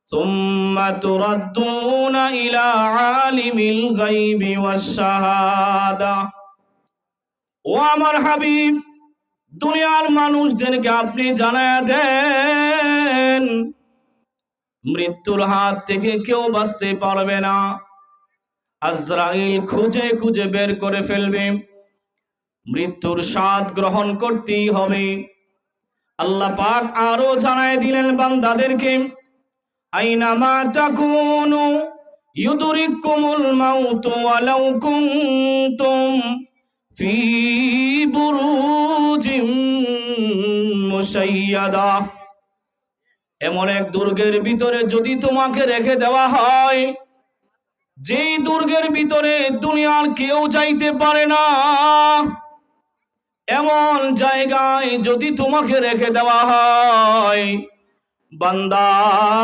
সুম্মা তুরাদ্দুনা ইলা আলিমিল গায়বি ওয়াশ শাহাদা। ও আমার হাবিব, দুনিয়ার মানুষদেরকে আপনি জানায়া দেন মৃত্যুর হাত থেকে কেউ বাঁচতে পারবে না। আজরাইল খুঁজে খুঁজে বের করে ফেলবে, মৃত্যুর স্বাদ গ্রহণ করতেই হবে। আল্লাহ পাক আরো জানায় দিলেন বান্দাদেরকে, আইনামা তাকুনু ইউদরিকুমুল মাউতু ওয়ালাউ কুনতুম ফি বুরুজিম মুশাইয়াদা। এমন এক দুর্গের ভিতরে যদি তোমাকে রেখে দেওয়া হয়, যেই দুর্গের ভিতরে দুনিয়ার কেউ যাইতে পারে না, এমন জায়গায় যদি তোমাকে রেখে দেওয়া হয়, বান্দা